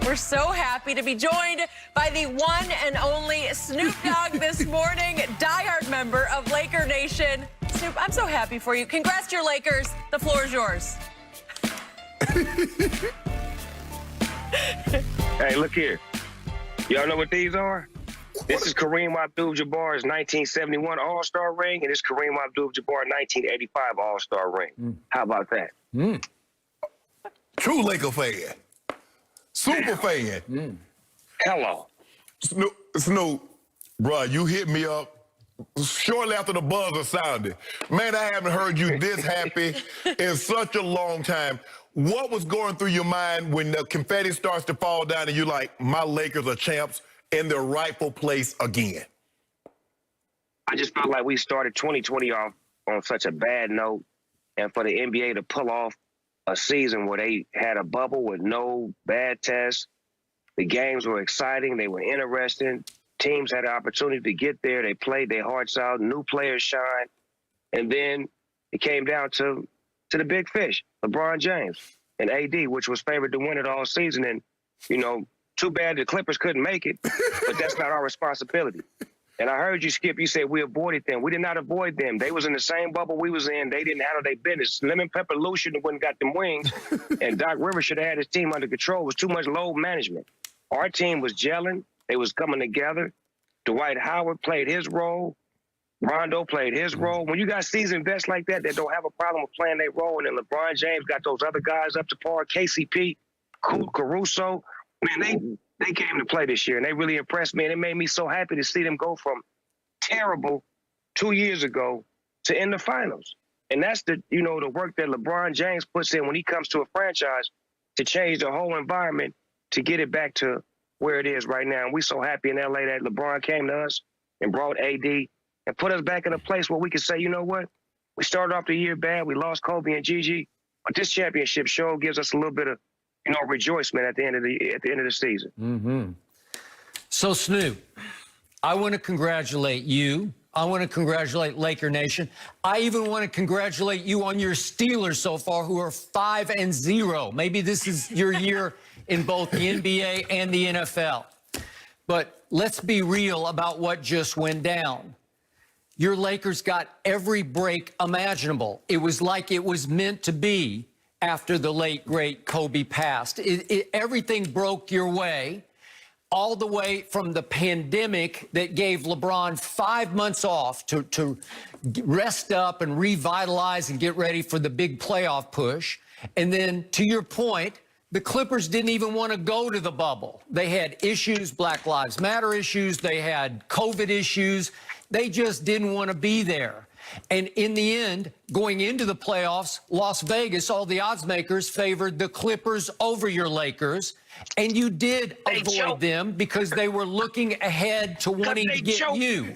We're so happy to be joined by the one and only Snoop Dogg this morning, diehard member of Laker Nation. Snoop, I'm so happy for you. Congrats to your Lakers. The floor is yours. Hey, look here. Y'all know what these are? This is Kareem Abdul-Jabbar's 1971 All-Star ring, and this Kareem Abdul-Jabbar 1985 All-Star ring. How about that? True Laker fan. Super fan. Hello. Snoop, bro, you hit me up shortly after the buzzer sounded. Man, I haven't heard you this happy in such a long time. What was going through your mind when the confetti starts to fall down and you're like, my Lakers are champs in their rightful place again? I just felt like we started 2020 off on such a bad note, and for the NBA to pull off a season where they had a bubble with no bad tests, the games were exciting, they were interesting, teams had an opportunity to get there, they played their hearts out, new players shined, and then it came down to the big fish, LeBron James and AD, which was favored to win it all season. And, you know, too bad the Clippers couldn't make it, but that's not our responsibility. And I heard you, Skip, you said we avoided them. We did not avoid them. They was in the same bubble we was in. They didn't handle their business. Lemon Pepper Lou should have went and got them wings, and Doc Rivers should have had his team under control. It was too much load management. Our team was gelling. They was coming together. Dwight Howard played his role. Rondo played his role. When you got seasoned vets like that don't have a problem with playing their role, and then LeBron James got those other guys up to par, KCP, Caruso, man, they came to play this year, and they really impressed me, and it made me so happy to see them go from terrible 2 years ago to in the finals. And that's the work that LeBron James puts in when he comes to a franchise to change the whole environment to get it back to where it is right now. And we're so happy in L.A. that LeBron came to us and brought AD and put us back in a place where we can say, you know what? We started off the year bad. We lost Kobe and Gigi. But this championship show gives us a little bit of, rejoicement at the end of the season. So, Snoop, I want to congratulate you. I want to congratulate Laker Nation. I even want to congratulate you on your Steelers so far, who are 5-0. Maybe this is your year in both the NBA and the NFL. But let's be real about what just went down. Your Lakers got every break imaginable. It was like it was meant to be after the late, great Kobe passed. Everything broke your way, all the way from the pandemic that gave LeBron 5 months off to rest up and revitalize and get ready for the big playoff push. And then, to your point, the Clippers didn't even want to go to the bubble. They had issues, Black Lives Matter issues. They had COVID issues. They just didn't want to be there. And in the end, going into the playoffs, Las Vegas, all the odds makers favored the Clippers over your Lakers. And you did avoid them because they were looking ahead to wanting to get you.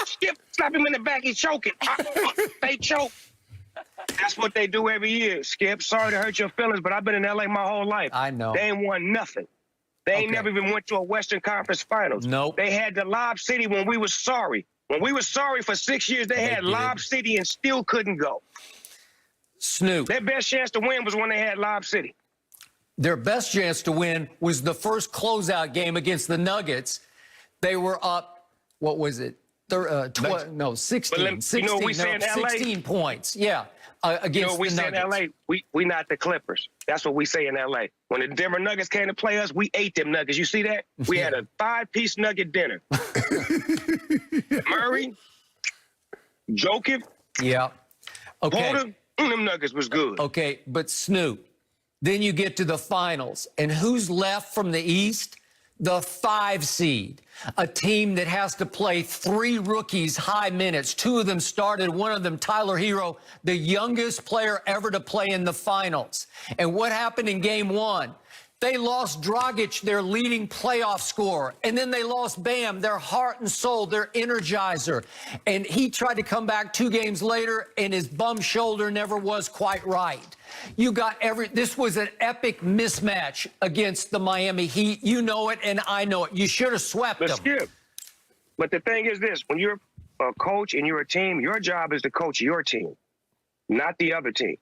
Skip, slap him in the back, he's choking. They choke. That's what they do every year, Skip. Sorry to hurt your feelings, but I've been in L.A. my whole life. I know. They ain't won nothing. They ain't never even went to a Western Conference Finals. Nope. They had the Lob City when we was sorry. When we were sorry for 6 years, they had Lob City and still couldn't go. Snoop. Their best chance to win was when they had Lob City. Their best chance to win was the first closeout game against the Nuggets. They were up, what was it? 16. 16 points. Yeah. Against we the say in Nuggets. L.A., we not the Clippers. That's what we say in L.A. When the Denver Nuggets came to play us, we ate them Nuggets. You see that? We had a 5-piece nugget dinner. Murray, Jokic, Okay. Porter, them Nuggets was good. Okay, but Snoop, then you get to the finals, and who's left from the East? The 5 seed, a team that has to play 3 rookies high minutes. 2 of them started, one of them, Tyler Hero, the youngest player ever to play in the finals. And what happened in game 1? They lost Dragic, their leading playoff scorer. And then they lost Bam, their heart and soul, their energizer. And he tried to come back 2 games later, and his bum shoulder never was quite right. You got this was an epic mismatch against the Miami Heat. You know it, and I know it. You should have swept them. Skip. But the thing is this, when you're a coach and you're a team, your job is to coach your team, not the other team.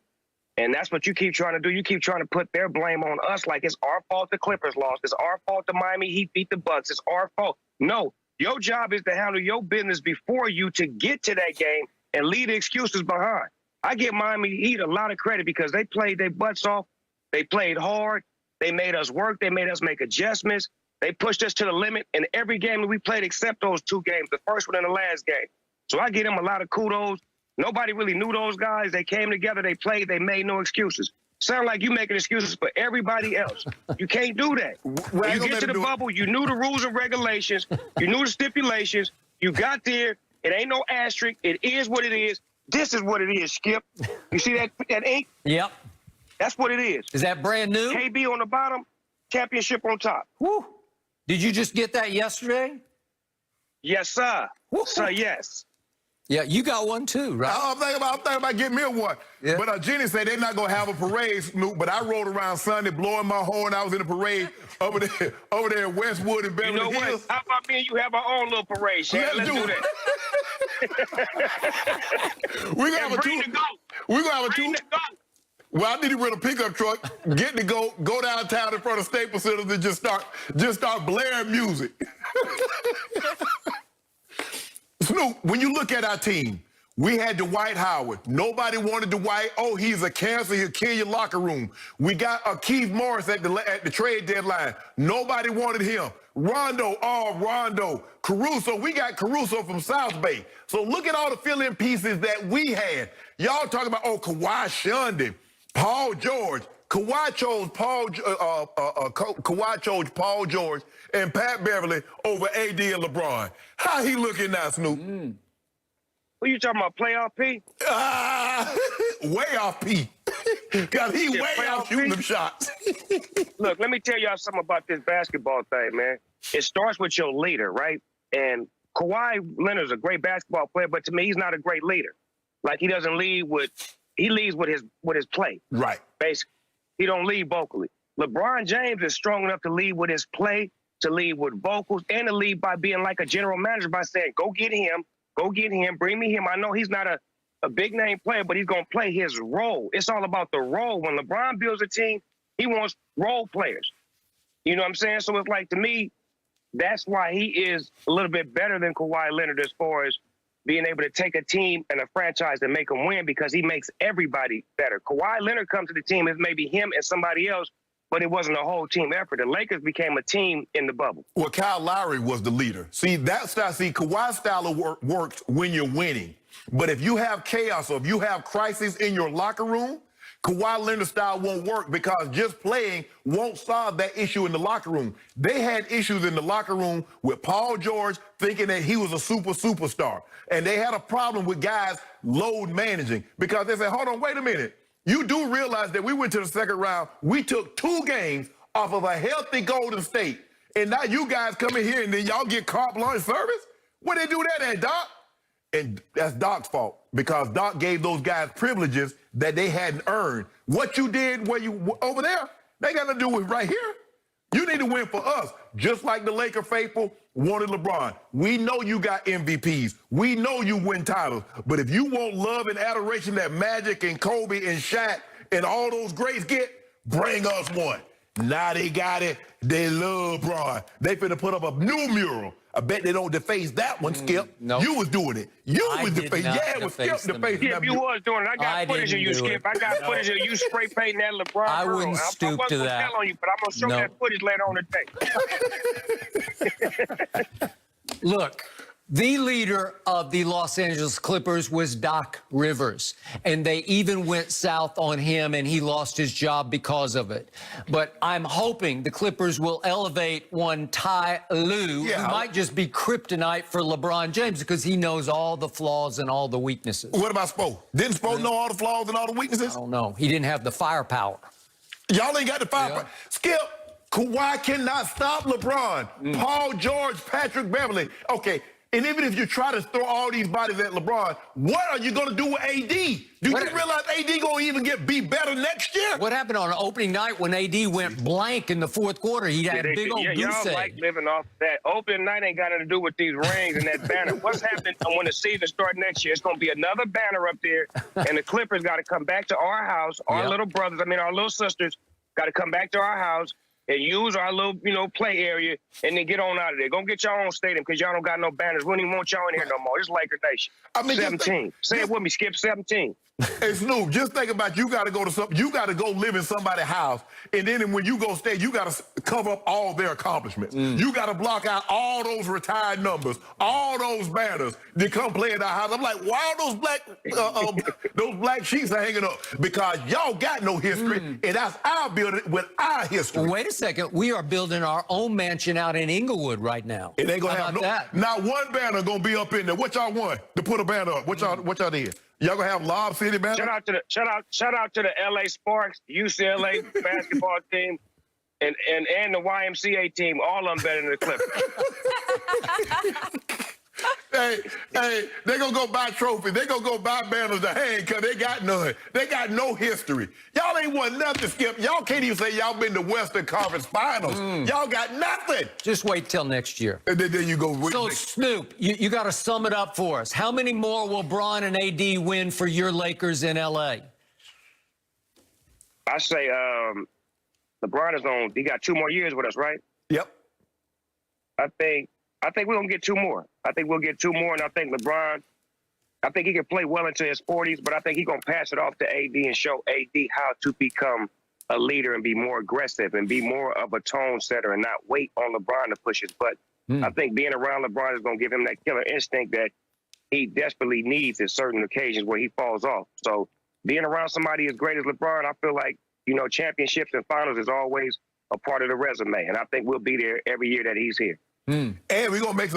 And that's what you keep trying to do. You keep trying to put their blame on us like it's our fault the Clippers lost. It's our fault the Miami Heat beat the Bucks. It's our fault. No, your job is to handle your business before you to get to that game and leave the excuses behind. I give Miami Heat a lot of credit because they played their butts off. They played hard. They made us work. They made us make adjustments. They pushed us to the limit in every game that we played except those 2 games, the first one and the last game. So I give them a lot of kudos. Nobody really knew those guys. They came together, they played, they made no excuses. Sound like you making excuses for everybody else. You can't do that. When you get to the bubble, you knew the rules and regulations, you knew the stipulations, you got there, it ain't no asterisk, it is what it is. This is what it is, Skip. You see that ink? Yep. That's what it is. Is that brand new? KB on the bottom, championship on top. Woo. Did you just get that yesterday? Yes, sir. Woo. Sir, yes. Yeah, you got one too, right? I'm thinking about getting me a one. Yeah. But Jenny said they're not going to have a parade, Snoop, but I rode around Sunday blowing my horn. I was in the parade over there in Westwood and Beverly You know Hills. what? How about me and you have our own little parade, Shannon? Let's do that. We're going to have a bring two. the goat. We're going to have a Bring two. the goat. Well, I need to rent a pickup truck, get to go downtown in front of Staples Center and just start blaring music. Snoop, when you look at our team, we had Dwight Howard. Nobody wanted Dwight. Oh, he's a cancer. He'll kill your locker room. We got Keith Morris at the trade deadline. Nobody wanted him. Rondo. Caruso. We got Caruso from South Bay. So look at all the fill-in pieces that we had. Y'all talking about, Kawhi shunned him. Paul George. Kawhi chose Paul George and Pat Beverly over AD and LeBron. How he looking now, Snoop? Who you talking about, playoff P? Way off P. Because he Yeah, way playoff off shooting P. them shots. Look, let me tell y'all something about this basketball thing, man. It starts with your leader, right? And Kawhi Leonard's a great basketball player, but to me, he's not a great leader. Like, he doesn't lead he leads with his play. Right. Basically. He don't lead vocally. LeBron James is strong enough to lead with his play, to lead with vocals, and to lead by being like a general manager by saying, go get him, bring me him. I know he's not a big-name player, but he's going to play his role. It's all about the role. When LeBron builds a team, he wants role players. You know what I'm saying? So it's like, to me, that's why he is a little bit better than Kawhi Leonard as far as being able to take a team and a franchise and make them win, because he makes everybody better. Kawhi Leonard comes to the team as maybe him and somebody else, but it wasn't a whole team effort. The Lakers became a team in the bubble. Well, Kyle Lowry was the leader. Kawhi's style of work works when you're winning. But if you have chaos or if you have crisis in your locker room, Kawhi Leonard's style won't work, because just playing won't solve that issue in the locker room. They had issues in the locker room with Paul George thinking that he was a superstar. And they had a problem with guys load managing, because they said, hold on, wait a minute. You do realize that we went to the second round. We took 2 games off of a healthy Golden State. And now you guys come in here and then y'all get carte blanche service? Where they do that at, Doc? And that's Doc's fault, because Doc gave those guys privileges that they hadn't earned. What you did over there, they got to do with right here. You need to win for us, just like the Laker faithful wanted LeBron. We know you got MVPs. We know you win titles. But if you want love and adoration that Magic and Kobe and Shaq and all those greats get, bring us one. Now they got it. They love LeBron. They finna put up a new mural. I bet they don't deface that one, Skip. Nope. You was doing it. You I was did defacing. not Yeah, it was Skip deface them. defacing Yeah, that you mural. was doing it. I got footage of you, didn't do Skip. it. I got footage of you spray painting that LeBron. I wouldn't mural. stoop I to wasn't that. gonna tell on you, but I'm going to show No. that footage later on today. Look, the leader of the Los Angeles Clippers was Doc Rivers, and they even went south on him, and he lost his job because of it. But I'm hoping the Clippers will elevate one Ty Lue, Yeah. who might just be kryptonite for LeBron James, because he knows all the flaws and all the weaknesses. What about Spo? Didn't Spo know all the flaws and all the weaknesses? I don't know. He didn't have the firepower. Y'all ain't got the fire. Yeah. Skip, Kawhi cannot stop LeBron. Paul George, Patrick Beverly. Okay, And even if you try to throw all these bodies at LeBron, what are you going to do with AD? Do you realize AD going to even be better next year? What happened on opening night when AD went blank in the fourth quarter? He had a big old goose y'all egg. like living off that. Opening night ain't got nothing to do with these rings and that banner. What's happening when the season starts next year? It's going to be another banner up there, and the Clippers got to come back to our house. Our little brothers, our little sisters, got to come back to our house and use our little, play area, and then get on out of there. Go get your own stadium because y'all don't got no banners. We don't even want y'all in here no more. This Laker Nation. 17. Say it with me, Skip. 17. Hey, Snoop, just think about you got to go to you got to go live in somebody's house, and then when you go stay, you got to cover up all their accomplishments. You got to block out all those retired numbers, all those banners that come play at our house. I'm like, why are those black sheets are hanging up? Because y'all got no history, and that's our building with our history. Well, wait a second. We are building our own mansion out in Inglewood right now. It ain't gonna How have about that? not one banner gonna be up in there. What y'all want to put a banner up? What y'all did? Y'all gonna have Lob City banner? Shout out to the LA Sparks, UCLA basketball team, and the YMCA team. All of them better than the Clippers. Hey, they gonna go buy trophies. They gonna go buy banners to hang because they got none. They got no history. Y'all ain't won nothing, Skip. Y'all can't even say y'all been to Western Conference Finals. Y'all got nothing. Just wait till next year. And then you go. So, Snoop, you got to sum it up for us. How many more will Bron and AD win for your Lakers in L.A.? I say LeBron is on. He got 2 more years with us, right? Yep. I think we're going to get 2 more. I think we'll get 2 more, and I think LeBron, I think he can play well into his 40s, but I think he's going to pass it off to AD and show AD how to become a leader and be more aggressive and be more of a tone setter and not wait on LeBron to push his button. I think being around LeBron is going to give him that killer instinct that he desperately needs at certain occasions where he falls off. So being around somebody as great as LeBron, I feel like, championships and finals is always a part of the resume, and I think we'll be there every year that he's here. And we're gonna bring